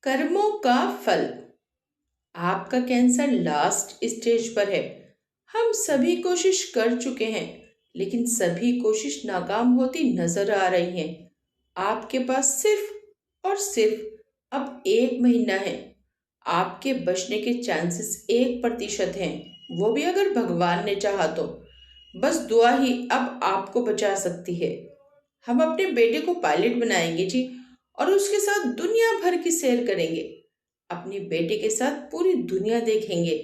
कर्मों का फल। आपका कैंसर लास्ट स्टेज पर है। हम सभी कोशिश कर चुके हैं, लेकिन सभी कोशिश नाकाम होती नजर आ रही हैं। आपके पास सिर्फ और सिर्फ अब 1 महीना है। आपके बचने के चांसेस 1% हैं, वो भी अगर भगवान ने चाहा तो। बस दुआ ही अब आपको बचा सकती है। हम अपने बेटे को पायलट बनाएंगे जी, और उसके साथ दुनिया भर की सैर करेंगे। अपने बेटे के साथ पूरी दुनिया देखेंगे।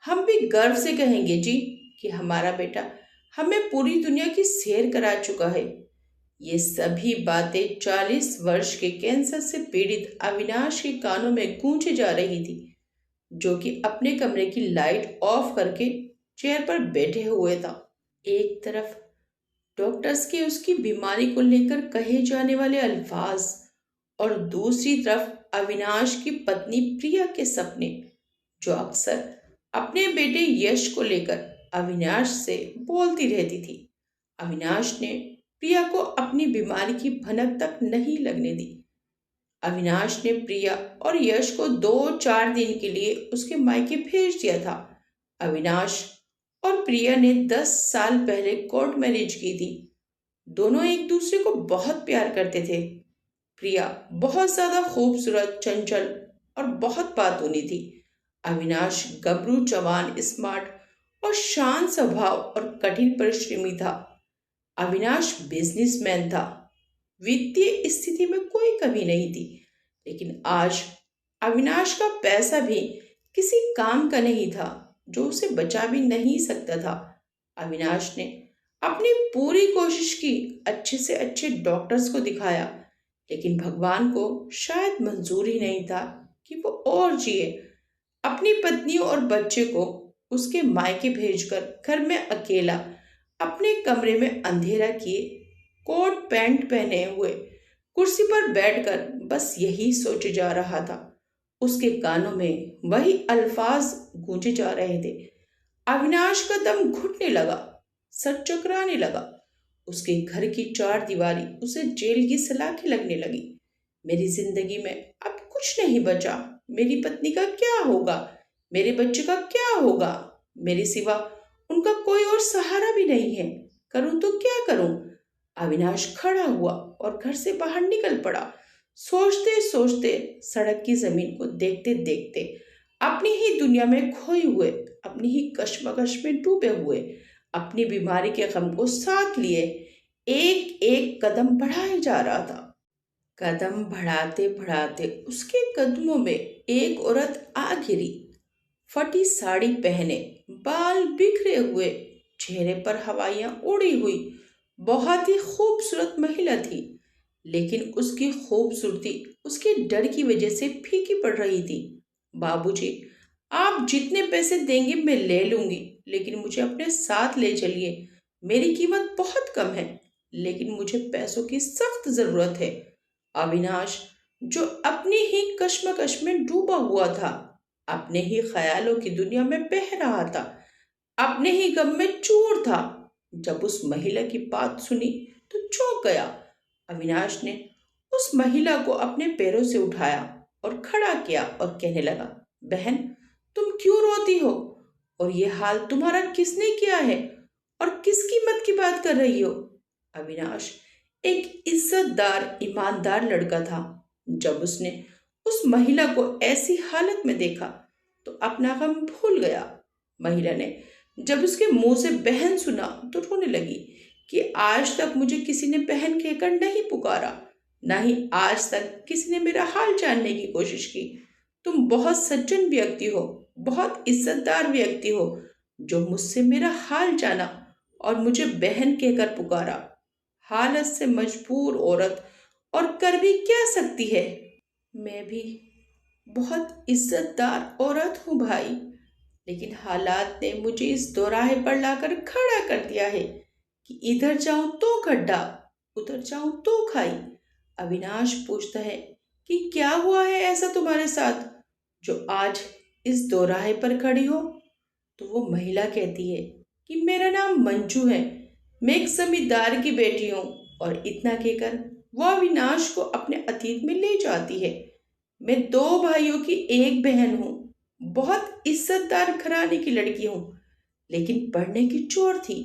हम भी गर्व से कहेंगे जी कि हमारा बेटा हमें पूरी दुनिया की सैर करा चुका है। ये सभी बातें 40 वर्ष के कैंसर से पीड़ित अविनाश के कानों में गूंजे जा रही थी, जो कि अपने कमरे की लाइट ऑफ करके चेयर पर बैठे हुए था। एक तरफ डॉक्टर्स के उसकी बीमारी को लेकर कहे जाने वाले अल्फाज, और दूसरी तरफ अविनाश की पत्नी प्रिया के सपने, जो अक्सर अपने बेटे यश को लेकर अविनाश से बोलती रहती थी। अविनाश ने प्रिया को अपनी बीमारी की भनक तक नहीं लगने दी। अविनाश ने प्रिया और यश को 2-4 दिन के लिए उसके मायके भेज दिया था। अविनाश और प्रिया ने 10 साल पहले कोर्ट मैरिज की थी। दोनों एक दूसरे को बहुत प्यार करते थे। प्रिया बहुत ज्यादा खूबसूरत, चंचल और बहुत बातूनी थी। अविनाश गबरू, जवान, स्मार्ट और शांत स्वभाव और कठिन परिश्रमी था। अविनाश बिजनेसमैन था। वित्तीय स्थिति में कोई कमी नहीं थी, लेकिन आज अविनाश का पैसा भी किसी काम का नहीं था, जो उसे बचा भी नहीं सकता था। अविनाश ने अपनी पूरी कोशिश की, अच्छे से अच्छे डॉक्टर्स को दिखाया, लेकिन भगवान को शायद मंजूर ही नहीं था कि वो और जिए। अपनी पत्नी और बच्चे को उसके मायके भेजकर घर में अकेला अपने कमरे में अंधेरा किए, कोट पैंट पहने हुए कुर्सी पर बैठकर बस यही सोचे जा रहा था। उसके कानों में वही अल्फाज गूंजे जा रहे थे। अविनाश का दम घुटने लगा, सर चकराने लगा। उसके घर की 4 दीवारी उसे जेल की सलाखें लगने लगी। मेरी जिंदगी में अब कुछ नहीं बचा। मेरी पत्नी का क्या होगा? मेरे बच्चे का क्या होगा? मेरे सिवा उनका कोई और सहारा भी नहीं है। करूं तो क्या करूं? अविनाश खड़ा हुआ और घर से बाहर निकल पड़ा। सोचते सोचते, सड़क की जमीन को देखते देखते, अपनी ही दुनिया में खोए हुए, अपनी ही कश्मकश में डूबे हुए, अपनी बीमारी के गम को साथ लिए एक एक कदम बढ़ाए जा रहा था। कदम बढ़ाते बढ़ाते उसके कदमों में एक औरत आ गिरी। फटी साड़ी पहने, बाल बिखरे हुए, चेहरे पर हवाइयां उड़ी हुई, बहुत ही खूबसूरत महिला थी। लेकिन उसकी खूबसूरती उसके डर की वजह से फीकी पड़ रही थी। बाबूजी, आप जितने पैसे देंगे मैं ले लूंगी, लेकिन मुझे अपने साथ ले चलिए। मेरी कीमत बहुत कम है, लेकिन मुझे पैसों की सख्त जरूरत है। अविनाश, जो अपनी ही कश्मकश में डूबा हुआ था, अपने ही ख्यालों की दुनिया में बह रहा था, अपने ही गम में चूर था, जब उस महिला की बात सुनी तो चौंक गया। अविनाश ने उस महिला को अपने पैरों से उठाया और खड़ा किया और कहने लगा, बहन, तुम क्यों रोती हो? और ये हाल तुम्हारा किसने किया है? और किस कीमत की बात कर रही हो? अविनाश एक इज्जतदार, ईमानदार लड़का था। जब उसने उस महिला को ऐसी हालत में देखा तो अपना गम भूल गया। महिला ने जब उसके मुंह से बहन सुना तो रोने लगी कि आज तक मुझे किसी ने बहन कहकर नहीं पुकारा, ना ही आज तक किसी ने मेरा हाल जानने की कोशिश की। तुम बहुत सज्जन व्यक्ति हो, बहुत इज्जतदार व्यक्ति हो, जो मुझसे मेरा हाल जाना और मुझे बहन कहकर पुकारा। हालत से मजबूर औरत और कर भी क्या सकती है? मैं भी बहुत इज्जतदार औरत हूँ भाई, लेकिन हालात ने मुझे इस दोराहे पर लाकर खड़ा कर दिया है कि इधर जाऊं तो गड्ढा, उधर जाऊं तो खाई। अविनाश पूछता है कि क्या हुआ है ऐसा तुम्हारे साथ जो आज इस दोराहे पर खड़ी हो? तो वो महिला कहती है कि मेरा नाम मंजू है, मैं एक जमींदार की बेटी हूँ। और इतना कहकर वो अविनाश को अपने अतीत में ले जाती है। मैं दो भाइयों की एक बहन हूँ। बहुत इज्जतदार घराने की लड़की हूँ, लेकिन पढ़ने की चोर थी।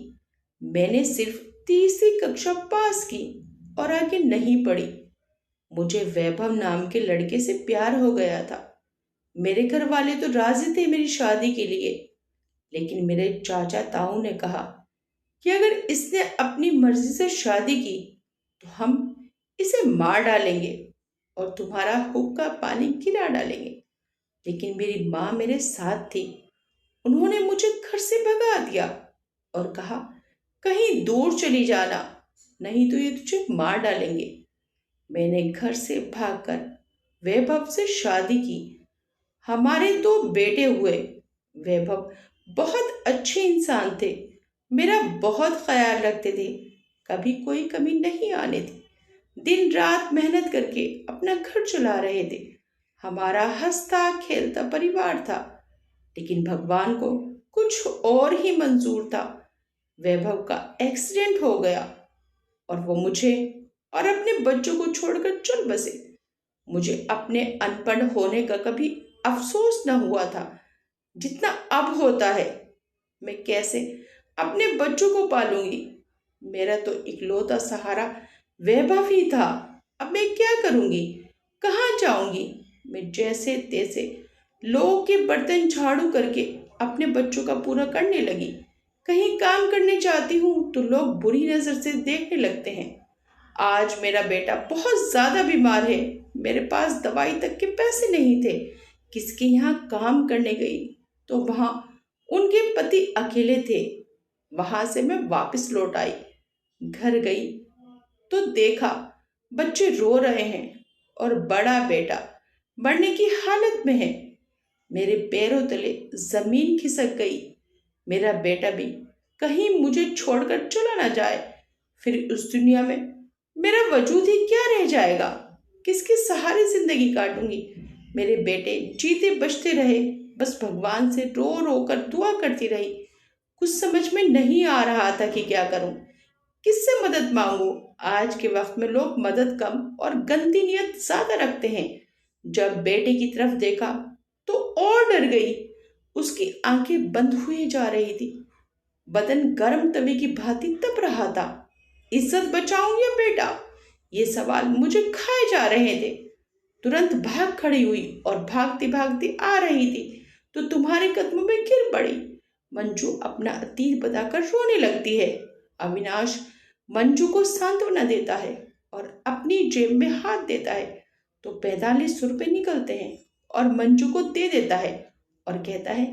मैंने सिर्फ तीसरी कक्षा पास की और आगे नहीं पढ़ी। मुझे वैभव नाम के लड़के से प्यार हो गया था। मेरे घर वाले तो राजी थे मेरी शादी के लिए, लेकिन मेरे चाचा ताऊ ने कहा कि अगर इसने अपनी मर्जी से शादी की तो हम इसे मार डालेंगे और तुम्हारा हुक्का पानी गिरा डालेंगे। लेकिन मेरी माँ मेरे साथ थी। उन्होंने मुझे घर से भगा दिया और कहा, कहीं दूर चली जाना, नहीं तो ये तुझे मार डालेंगे। मैंने घर से भागकर वैभव से शादी की। हमारे दो बेटे हुए। वैभव बहुत अच्छे इंसान थे, मेरा बहुत ख्याल रखते थे, कभी कोई कमी नहीं आने दी। दिन रात मेहनत करके अपना घर चला रहे थे। हमारा हंसता खेलता परिवार था। लेकिन भगवान को कुछ और ही मंजूर था। वैभव का एक्सीडेंट हो गया और वो मुझे और अपने बच्चों को छोड़कर चल बसे। मुझे अपने अनपढ़ होने का कभी अफसोस न हुआ था जितना अब होता है। मैं कैसे अपने बच्चों को पालूंगी? मेरा तो इकलौता सहारा वैभव ही था। अब मैं क्या करूंगी? कहाँ जाऊंगी? मैं जैसे तैसे लोगों के बर्तन झाड़ू करके अपने बच्चों का पूरा करने लगी। कहीं काम करने जाती हूँ तो लोग बुरी नजर से देखने लगते हैं। आज मेरा बेटा बहुत ज्यादा बीमार है। मेरे पास दवाई तक के पैसे नहीं थे। किसके यहाँ काम करने गई तो वहां उनके पति अकेले थे। वहां से मैं वापस लौट आई। घर गई तो देखा बच्चे रो रहे हैं और बड़ा बेटा मरने की हालत में है। मेरे पैरों तले जमीन खिसक गई। मेरा बेटा भी कहीं मुझे छोड़कर चला ना जाए। फिर उस दुनिया में मेरा वजूद ही क्या रह जाएगा? किसके सहारे जिंदगी काटूंगी? मेरे बेटे जीते बचते रहे, बस भगवान से रो रो कर दुआ करती रही। कुछ समझ में नहीं आ रहा था कि क्या करूं, किससे मदद मांगू। आज के वक्त में लोग मदद कम और गंदी नीयत ज्यादा रखते हैं। जब बेटे की तरफ देखा तो और डर गई। उसकी आंखें बंद हुए जा रही थी, बदन गर्म तवे की भांति तप रहा था। इज्जत बचाऊं या बेटा, ये सवाल मुझे खाए जा रहे थे। तुरंत भाग खड़ी हुई और भागती भागती आ रही थी तो तुम्हारे कदमों में गिर पड़ी। मंजू अपना अतीत बताकर रोने लगती है। अविनाश मंजू को सांत्वना देता है और अपनी जेब में हाथ देता है तो 45 रुपए निकलते हैं और मंजू को दे देता है और कहता है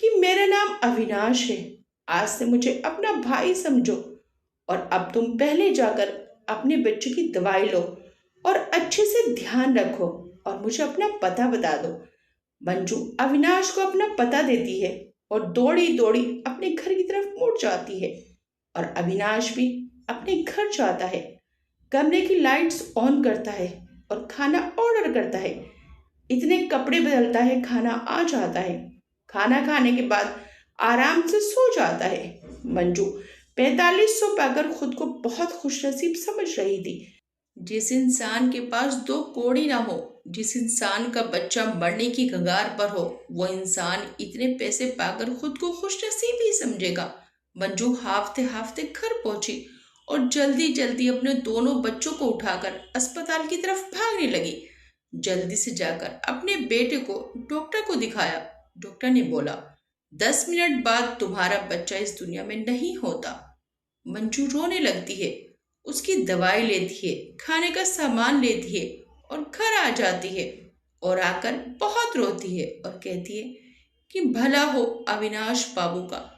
कि मेरा नाम अविनाश है, आज से मुझे अपना भाई समझो और अब तुम पहले जाकर अपने बच्चे की दवाई लो और अच्छे से ध्यान रखो और मुझे अपना पता बता दो। मंजू अविनाश को अपना पता देती है और दौड़ी दौड़ी अपने घर की तरफ मुड़ जाती है और अविनाश भी अपने घर जाता है। कमरे की लाइट्स ऑन करता है और खाना ऑर्डर करता है। इतने कपड़े बदलता है, खाना आ जाता है। खाना खाने के बाद आराम से सो जाता है। मंजू 4500 पाकर खुद को बहुत खुशनसीब समझ रही थी। जिस इंसान के पास दो कौड़ी ना हो, जिस इंसान का बच्चा मरने की कगार पर हो, वो इंसान इतने पैसे पाकर खुद को खुशनसीब ही समझेगा। मंजू हाफते हाफते घर पहुंची और जल्दी जल्दी अपने दोनों बच्चों को उठाकर अस्पताल की तरफ भागने लगी। जल्दी से जाकर अपने बेटे को डॉक्टर को दिखाया। डॉक्टर ने बोला, 10 मिनट बाद तुम्हारा बच्चा इस दुनिया में नहीं होता। मंजू रोने लगती है, उसकी दवाई लेती है, खाने का सामान लेती है और घर आ जाती है और आकर बहुत रोती है और कहती है कि भला हो अविनाश बाबू का,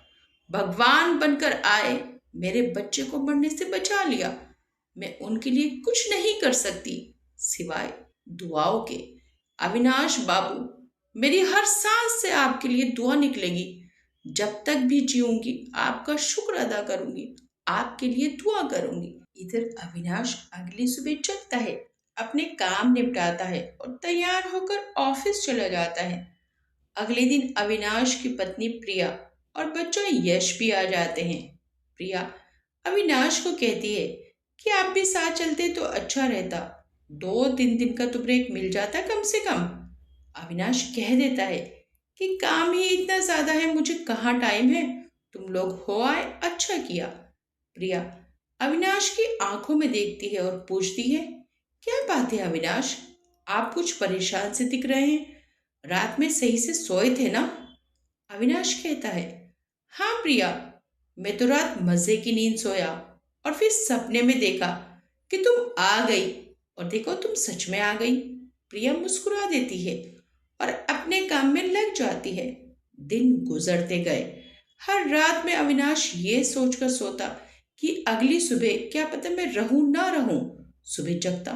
भगवान बनकर आए, मेरे बच्चे को मरने से बचा लिया। मैं उनके लिए कुछ नहीं कर सकती सिवाय दुआओं के। अविनाश बाबू, मेरी हर सांस से आपके लिए दुआ निकलेगी। जब तक भी जीऊंगी आपका शुक्र अदा करूंगी, आपके लिए दुआ करूंगी। इधर अविनाश अगली सुबह जगता है, अपने काम निपटाता है और तैयार होकर ऑफिस चला जाता है। अगले दिन अविनाश की पत्नी प्रिया और बच्चा यश भी आ जाते हैं। प्रिया अविनाश को कहती है कि आप भी साथ चलते तो अच्छा रहता। 2-3 दिन का तो ब्रेक मिल जाता है कम से कम। अविनाश कह देता है कि काम ही इतना ज्यादा है, मुझे कहाँ टाइम है। तुम लोग हो आए, अच्छा किया। प्रिया अविनाश की आंखों में देखती है और पूछती है, क्या बात है अविनाश, आप कुछ परेशान से दिख रहे हैं, रात में सही से सोए थे ना? अविनाश कहता है, हाँ प्रिया, मैं तो रात मजे की नींद सोया और फिर सपने में देखा कि तुम आ गई, और देखो तुम सच में आ गई। प्रिया मुस्कुरा देती है और अपने काम में लग जाती है। दिन गुजरते गए। हर रात में अविनाश ये सोचकर सोता कि अगली सुबह क्या पता मैं रहूं ना रहूं। सुबह जगता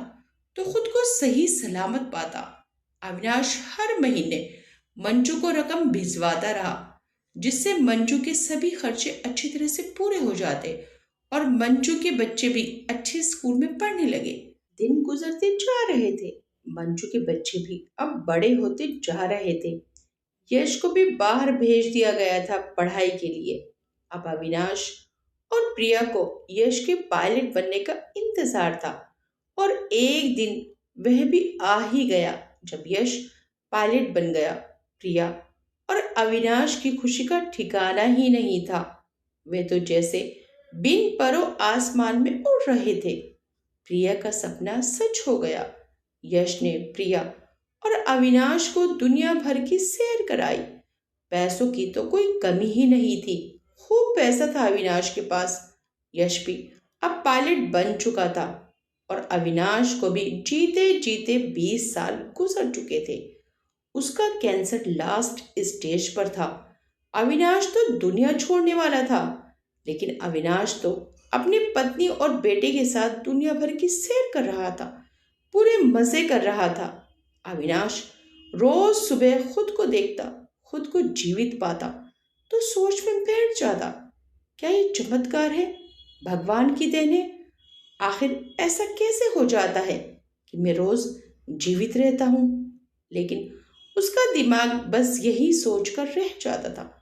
तो खुद को सही सलामत पाता। अविनाश हर महीने मंजू को रकम भिजवाता रहा, जिससे मंजू के सभी खर्चे अच्छी तरह से पूरे हो जाते और मंजू के बच्चे भी अच्छे स्कूल में पढ़ने लगे। दिन गुजरते जा रहे थे। मंजू के बच्चे भी अब बड़े होते जा रहे थे। यश को भी बाहर भेज दिया गया था पढ़ाई के लिए। अब अविनाश और प्रिया को यश के पायलट बनने का इंतजार था, और एक दिन वह भी आ ही गया जब यश पायलट बन गया। प्रिया और अविनाश की खुशी का ठिकाना ही नहीं था। वे तो जैसे बिन परो आसमान में उड़ रहे थे। प्रिया का सपना सच हो गया। यश ने प्रिया और अविनाश को दुनिया भर की सैर कराई। पैसों की तो कोई कमी ही नहीं थी। खूब पैसा था अविनाश के पास। यश भी अब पायलट बन चुका था, और अविनाश को भी जीते जीते 20 साल गुजर चुके थे। उसका कैंसर लास्ट स्टेज पर था। अविनाश तो दुनिया छोड़ने वाला था, लेकिन अविनाश तो अपनी पत्नी और बेटे के साथ दुनिया भर की सैर कर रहा था, पूरे मजे कर रहा था। अविनाश रोज सुबह खुद को देखता, खुद को जीवित पाता, तो सोच में बैठ जाता, क्या ये चमत्कार है, भगवान की देन है? आखिर ऐसा कैसे हो जाता है कि मैं रोज जीवित रहता हूँ? लेकिन उसका दिमाग बस यही सोचकर रह जाता था।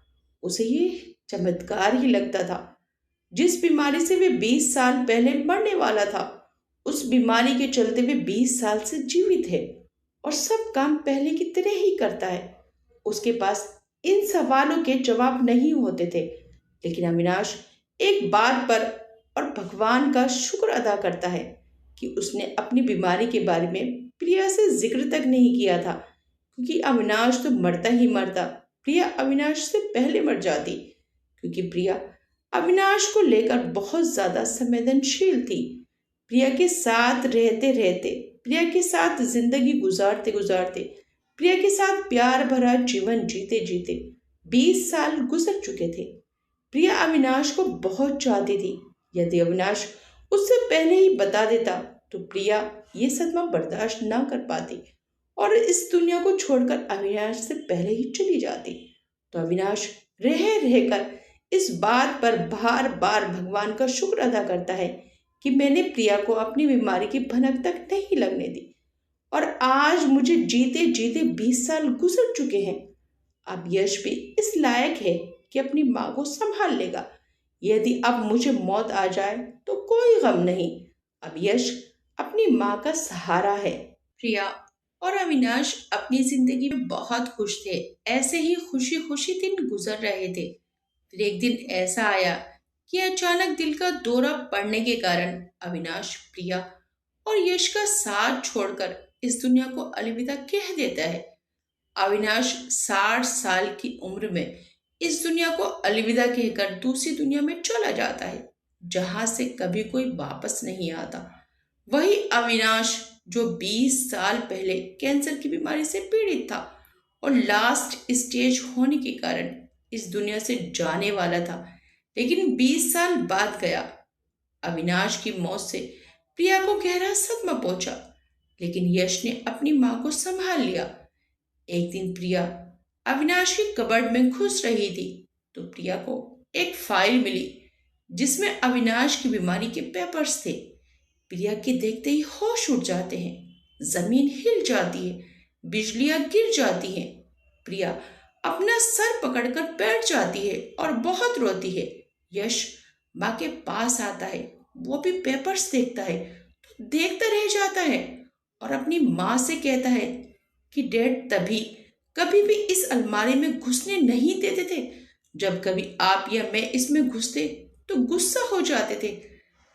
उसे ये चमत्कार ही लगता था। जिस बीमारी से वे 20 साल पहले मरने वाला था, उस बीमारी के चलते वे 20 साल से जीवित है और सब काम पहले की तरह ही करता है। उसके पास इन सवालों के जवाब नहीं होते थे, लेकिन अविनाश एक बात पर और भगवान का शुक्र अदा करता है कि उसने अपनी बीमारी के बारे में प्रिया से जिक्र तक नहीं किया था, क्योंकि अविनाश तो मरता ही मरता। प्रिया अविनाश से पहले मर जाती, क्योंकि प्रिया अविनाश को लेकर बहुत ज्यादा संवेदनशील थी। प्रिया के साथ रहते रहते, प्रिया के साथ जिंदगी गुजारते गुजारते, प्रिया के साथ प्यार भरा जीवन जीते जीते 20 साल गुजर चुके थे। प्रिया अविनाश को बहुत चाहती थी। यदि अविनाश उससे पहले ही बता देता तो प्रिया ये सदमा बर्दाश्त ना कर पाती और इस दुनिया को छोड़कर अविनाश से पहले ही चली जाती। तो अविनाश रह रहकर इस बात पर बार बार भगवान का शुक्र अदा करता है कि मैंने प्रिया को अपनी बीमारी की भनक तक नहीं लगने दी, और आज मुझे जीते जीते 20 साल गुजर चुके हैं। अब यश भी इस लायक है कि अपनी माँ को संभाल लेगा। यदि अब मुझे मौत आ जाए तो कोई गम नहीं, अब यश अपनी माँ का सहारा है। प्रिया और अविनाश अपनी जिंदगी में बहुत खुश थे। ऐसे ही खुशी खुशी दिन गुजर रहे थे। फिर एक दिन ऐसा आया कि अचानक दिल का दौरा पड़ने के कारण अविनाश प्रिया और यश का साथ छोड़कर इस दुनिया को अलविदा कह देता है। अविनाश 60 साल की उम्र में इस दुनिया को अलविदा कहकर दूसरी दुनिया में चला जाता है, जहां से कभी कोई वापस नहीं आता। वही अविनाश जो 20 साल पहले कैंसर की बीमारी से पीड़ित था और लास्ट स्टेज होने के कारण इस दुनिया से जाने वाला था, लेकिन 20 साल बाद गया। अविनाश की मौत से प्रिया को गहरा सदमा पहुंचा, लेकिन यश ने अपनी मां को संभाल लिया। एक दिन प्रिया अविनाश की कबर्ड में घुस रही थी, तो प्रिया को एक फाइल मिली जिसमें अविनाश की बीमारी के पेपर्स थे। प्रिया के देखते ही होश उड़ जाते हैं, जमीन हिल जाती है, बिजलियां गिर जाती हैं। प्रिया अपना सर पकड़कर बैठ जाती है और बहुत रोती है। यश माँ के पास आता है, वो भी पेपर्स देखता है तो देखता रह जाता है और अपनी माँ से कहता है कि डैड तभी कभी भी इस अलमारी में घुसने नहीं देते थे। जब कभी आप या मैं इसमें घुसते तो गुस्सा हो जाते थे।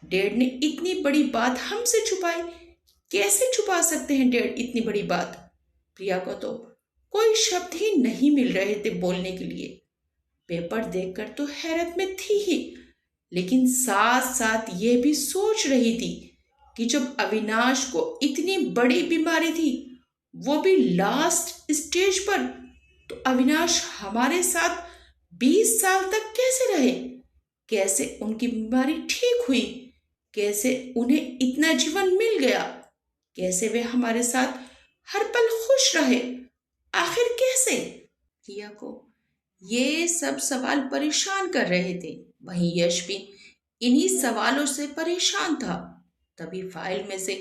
डैड ने इतनी बड़ी बात हमसे छुपाई। कैसे छुपा सकते हैं डैड इतनी बड़ी बात? प्रिया को तो कोई शब्द ही नहीं मिल रहे थे बोलने के लिए। पेपर देखकर तो हैरत में थी ही, लेकिन साथ साथ ये भी सोच रही थी कि जब अविनाश को इतनी बड़ी बीमारी थी, वो भी लास्ट स्टेज पर, तो अविनाश हमारे साथ 20 साल तक कैसे रहे? कैसे उनकी बीमारी ठीक हुई? कैसे उन्हें इतना जीवन मिल गया? कैसे वे हमारे साथ हर पल खुश रहे? आखिर कैसे? प्रिया को ये सब सवाल परेशान कर रहे थे। वहीं यश भी इन्हीं सवालों से परेशान था। तभी फाइल में से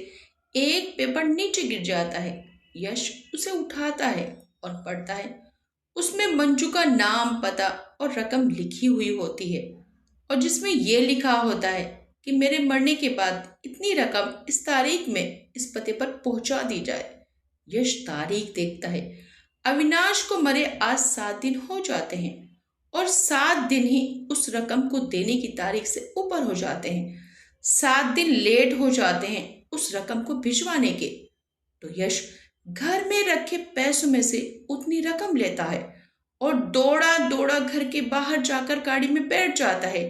एक पेपर नीचे गिर जाता है। यश उसे उठाता है और पढ़ता है। उसमें मंजू का नाम, पता और रकम लिखी हुई होती है, और जिसमें यह लिखा होता है कि मेरे मरने के बाद इतनी रकम इस तारीख में इस पते पर पहुंचा दी जाए। यश तारीख देखता है। अविनाश को मरे आज 7 दिन हो जाते हैं, और 7 दिन ही उस रकम को देने की तारीख से ऊपर हो जाते हैं। 7 दिन लेट हो जाते हैं उस रकम को भिजवाने के। तो यश घर में रखे पैसों में से उतनी रकम लेता है और दौड़ा दौड़ा घर के बाहर जाकर गाड़ी में बैठ जाता है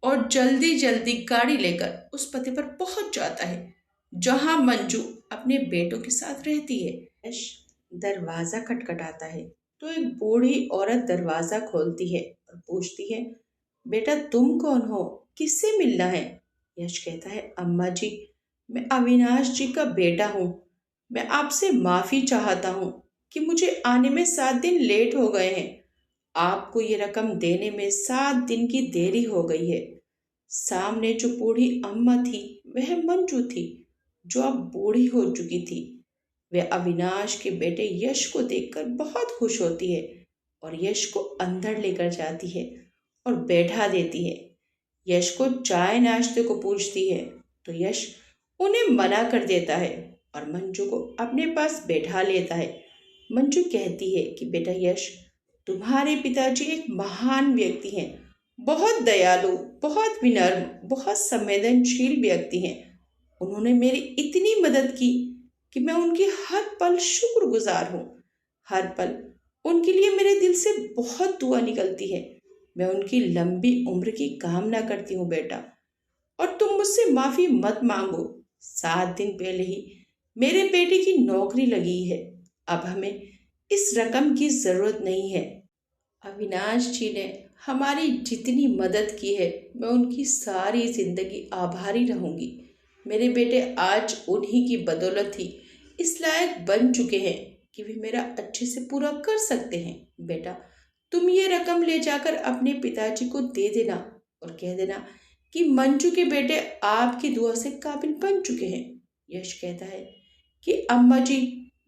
और जल्दी जल्दी गाड़ी लेकर उस पते पर पहुंच जाता है जहां मंजू अपने बेटों के साथ रहती है। यश दरवाजा खटखटाता है तो एक बूढ़ी औरत दरवाजा खोलती है और पूछती है, बेटा तुम कौन हो? किससे मिलना है? यश कहता है, अम्मा जी, मैं अविनाश जी का बेटा हूँ। मैं आपसे माफी चाहता हूँ कि मुझे आने में 7 दिन लेट हो गए हैं। आपको ये रकम देने में 7 दिन की देरी हो गई है। सामने जो बूढ़ी अम्मा थी वह मंजू थी, जो अब बूढ़ी हो चुकी थी। वह अविनाश के बेटे यश को देखकर बहुत खुश होती है और यश को अंदर लेकर जाती है और बैठा देती है। यश को चाय नाश्ते को पूछती है तो यश उन्हें मना कर देता है और मंजू को अपने पास बैठा लेता है। मंजू कहती है कि बेटा यश, तुम्हारे पिताजी एक महान व्यक्ति हैं, बहुत दयालु, बहुत विनम्र, बहुत संवेदनशील व्यक्ति हैं। उन्होंने मेरी इतनी मदद की कि मैं उनकी हर पल शुक्रगुजार हूँ। हर पल उनके लिए मेरे दिल से बहुत दुआ निकलती है। मैं उनकी लंबी उम्र की कामना करती हूँ बेटा, और तुम मुझसे माफी मत मांगो। 7 दिन पहले ही मेरे बेटे की नौकरी लगी है। अब हमें इस रकम की जरूरत नहीं है। अविनाश जी ने हमारी जितनी मदद की है, मैं उनकी सारी जिंदगी आभारी रहूंगी। मेरे बेटे आज उन्हीं की बदौलत ही इस लायक बन चुके हैं कि वे मेरा अच्छे से पूरा कर सकते हैं। बेटा, तुम ये रकम ले जाकर अपने पिताजी को दे देना और कह देना कि मंजू के बेटे आपकी दुआ से काबिल बन चुके हैं। यश कहता है कि अम्मा जी,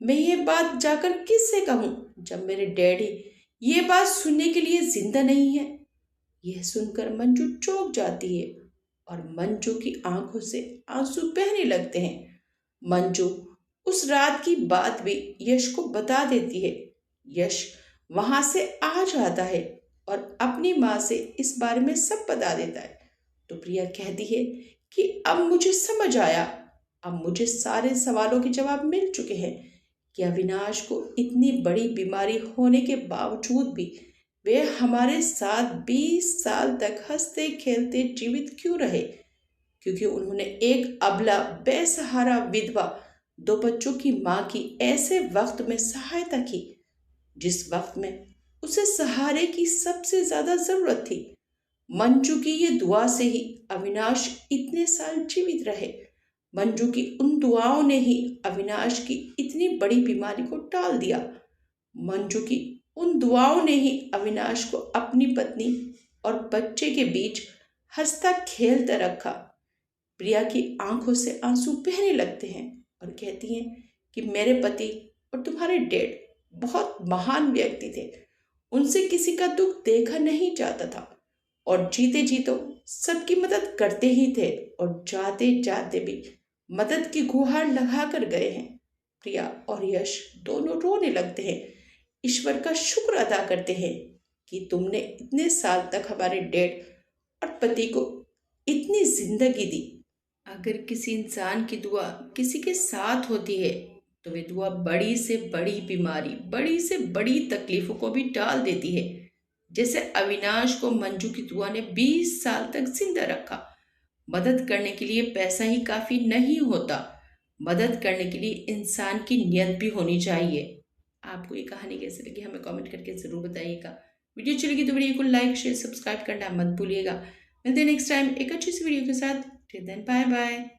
मैं ये बात जाकर किससे कहूँ जब मेरे डैडी ये बात सुनने के लिए जिंदा नहीं है? यह सुनकर मंजू चौंक जाती है और मंजू की आंखों से आंसू बहने लगते हैं। मंजू उस रात की बात भी यश को बता देती है। यश वहां से आ जाता है और अपनी माँ से इस बारे में सब बता देता है। तो प्रिया कहती है कि अब मुझे समझ आया, अब मुझे सारे सवालों के जवाब मिल चुके हैं कि अविनाश को इतनी बड़ी बीमारी होने के बावजूद भी वे हमारे साथ 20 साल तक हंसते खेलते जीवित क्यों रहे? क्योंकि उन्होंने एक अबला बेसहारा विधवा 2 बच्चों की माँ की ऐसे वक्त में सहायता की जिस वक्त में उसे सहारे की सबसे ज्यादा जरूरत थी। मंजू की ये दुआ से ही अविनाश इतने साल जीवित रहे। मंजू की उन दुआओं ने ही अविनाश की इतनी बड़ी बीमारी को टाल दिया। मंजू की उन दुआओं ने ही अविनाश को अपनी पत्नी और बच्चे के बीच हंसता खेलता रखा। प्रिया की आंखों से आंसू बहने लगते हैं और कहती हैं कि मेरे पति और तुम्हारे डैड बहुत महान व्यक्ति थे। उनसे किसी का दुख देखा नहीं जाता था और जीते जी तो सबकी मदद करते ही थे और जाते जाते भी मदद की गुहार लगा कर गए हैं। प्रिया और यश दोनों रोने लगते हैं, ईश्वर का शुक्र अदा करते हैं कि तुमने इतने साल तक हमारे डैड और पति को इतनी जिंदगी दी। अगर किसी इंसान की दुआ किसी के साथ होती है तो वे दुआ बड़ी से बड़ी बीमारी, बड़ी से बड़ी तकलीफों को भी टाल देती है। जैसे अविनाश को मंजू की दुआ ने 20 साल तक जिंदा रखा। मदद करने के लिए पैसा ही काफी नहीं होता, मदद करने के लिए इंसान की नियत भी होनी चाहिए। आपको ये कहानी कैसी लगी हमें कमेंट करके जरूर बताइएगा। वीडियो अच्छी लगी तो वीडियो को लाइक शेयर सब्सक्राइब करना मत भूलिएगा। मिलते हैं नेक्स्ट टाइम एक अच्छी सी वीडियो के साथ। Till then bye bye.